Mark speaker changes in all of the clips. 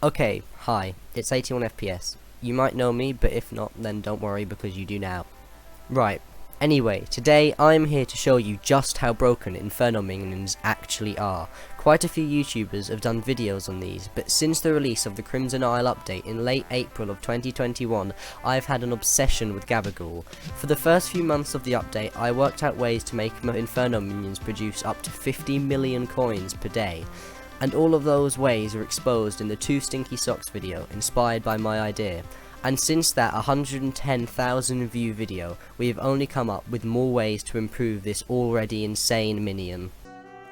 Speaker 1: Okay, hi, it's 81 FPS. You might know me, but if not, then don't worry because you do now. Right, anyway, today I'm here to show you just how broken Inferno Minions actually are. Quite a few YouTubers have done videos on these, but since the release of the Crimson Isle update in late April of 2021, I've had an obsession with Gabagool. For the first few months of the update, I worked out ways to make Inferno Minions produce up to 50 million coins per day. And all of those ways are exposed in the 2 Stinky Socks video, inspired by my idea. And since that 110,000 view video, we have only come up with more ways to improve this already insane minion.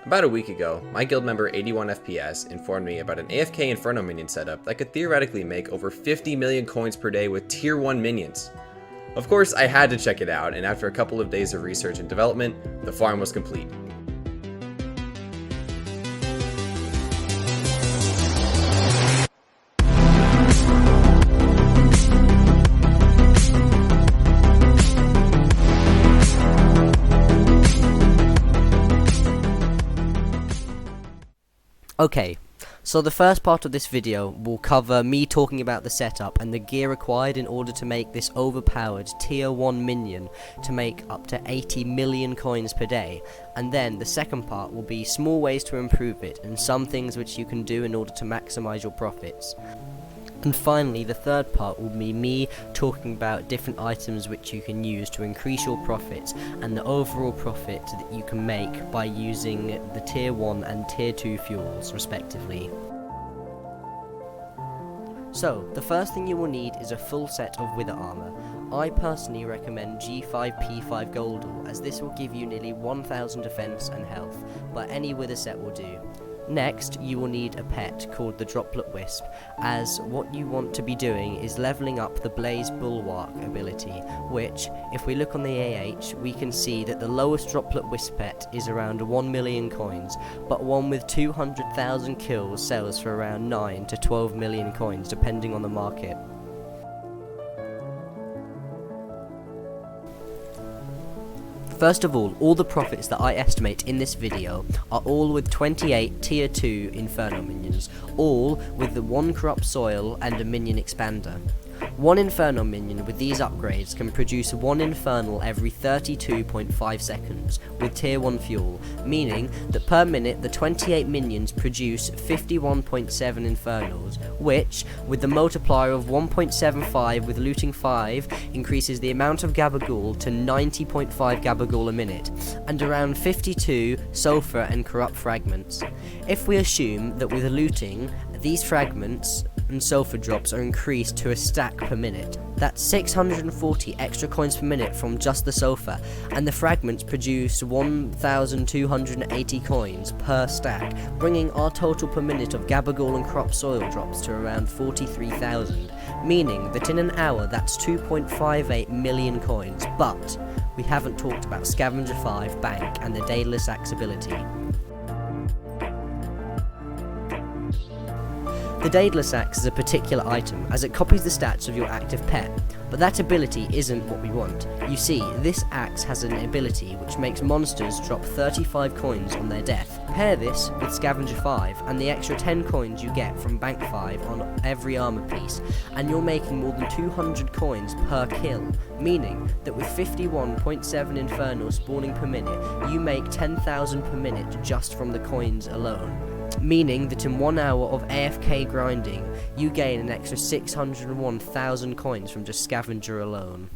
Speaker 2: About a week ago, my guild member 81FPS informed me about an AFK Inferno Minion setup that could theoretically make over 50 million coins per day with tier 1 minions. Of course, I had to check it out, and after a couple of days of research and development, the farm was complete.
Speaker 1: Okay, so the first part of this video will cover me talking about the setup and the gear required in order to make this overpowered tier 1 minion to make up to 80 million coins per day, and then the second part will be small ways to improve it and some things which you can do in order to maximize your profits. And finally, the third part will be me talking about different items which you can use to increase your profits and the overall profit that you can make by using the tier 1 and tier 2 fuels respectively. So, the first thing you will need is a full set of wither armor. I personally recommend G5P5 Goldal, as this will give you nearly 1000 defense and health, but any wither set will do. Next, you will need a pet called the Droplet Wisp, as what you want to be doing is leveling up the Blaze Bulwark ability, which, if we look on the AH, we can see that the lowest Droplet Wisp pet is around 1 million coins, but one with 200,000 kills sells for around 9 to 12 million coins, depending on the market. First of all the profits that I estimate in this video are all with 28 tier 2 Inferno Minions, all with the 1 corrupt soil and a minion expander. One Inferno Minion with these upgrades can produce 1 Infernal every 32.5 seconds with tier 1 fuel, meaning that per minute the 28 minions produce 51.7 Infernals, which, with the multiplier of 1.75 with looting 5, increases the amount of Gabagool to 90.5 Gabagool a minute, and around 52 sulfur and corrupt fragments. If we assume that with looting, these fragments and sulfur drops are increased to a stack per minute, that's 640 extra coins per minute from just the sulfur, and the fragments produce 1280 coins per stack, bringing our total per minute of Gabagool and crop soil drops to around 43,000, meaning that in an hour that's 2.58 million coins. But we haven't talked about Scavenger 5, Bank, and the Daedalus Axe ability. The Daedalus Axe is a particular item, as it copies the stats of your active pet, but that ability isn't what we want. You see, this axe has an ability which makes monsters drop 35 coins on their death. Pair this with Scavenger 5 and the extra 10 coins you get from Bank 5 on every armor piece, and you're making more than 200 coins per kill, meaning that with 51.7 Infernals spawning per minute, you make 10,000 per minute just from the coins alone. Meaning that in 1 hour of AFK grinding, you gain an extra 601,000 coins from just Scavenger alone.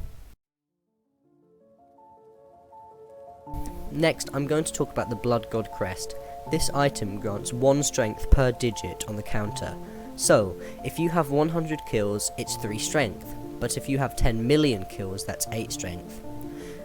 Speaker 1: Next, I'm going to talk about the Blood God Crest. This item grants 1 strength per digit on the counter. So, if you have 100 kills, it's 3 strength, but if you have 10 million kills, that's 8 strength.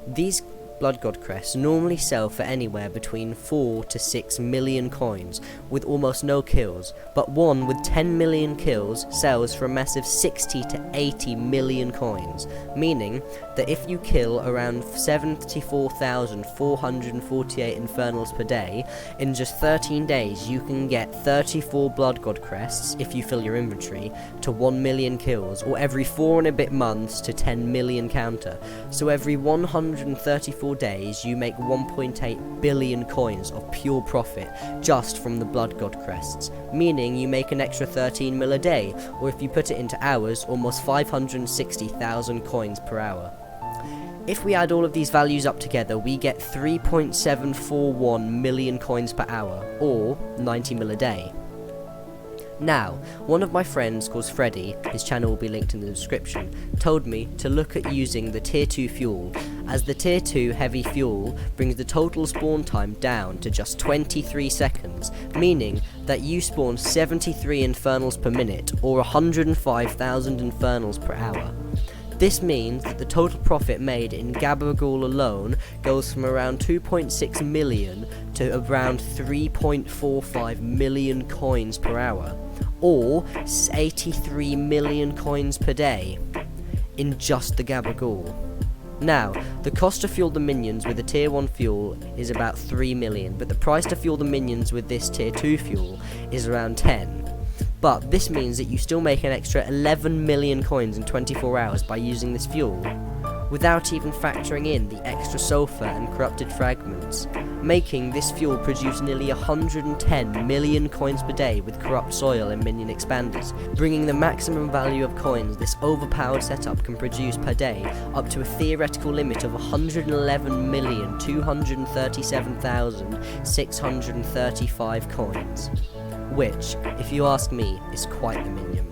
Speaker 1: These Blood God Crests normally sell for anywhere between 4 to 6 million coins, with almost no kills, but one with 10 million kills sells for a massive 60 to 80 million coins, meaning that if you kill around 74,448 Infernals per day, in just 13 days you can get 34 Blood God Crests, if you fill your inventory, to 1 million kills, or every 4 and a bit months to 10 million counter, so every 134 24 days, you make 1.8 billion coins of pure profit just from the Blood God crests, meaning you make an extra 13 mil a day, or if you put it into hours, almost 560,000 coins per hour. If we add all of these values up together, we get 3.741 million coins per hour, or 90 mil a day. Now, one of my friends called Freddy, his channel will be linked in the description, told me to look at using the tier 2 fuel, as the tier 2 heavy fuel brings the total spawn time down to just 23 seconds, meaning that you spawn 73 infernals per minute, or 105,000 infernals per hour. This means that the total profit made in Gabagool alone goes from around 2.6 million to around 3.45 million coins per hour, or 83 million coins per day, in just the Gabagool. Now, the cost to fuel the minions with the tier 1 fuel is about 3 million, but the price to fuel the minions with this tier 2 fuel is around 10. But this means that you still make an extra 11 million coins in 24 hours by using this fuel, without even factoring in the extra sulfur and corrupted fragments, making this fuel produce nearly 110 million coins per day with corrupt soil and minion expanders, bringing the maximum value of coins this overpowered setup can produce per day up to a theoretical limit of 111,237,635 coins. Which, if you ask me, is quite the minion.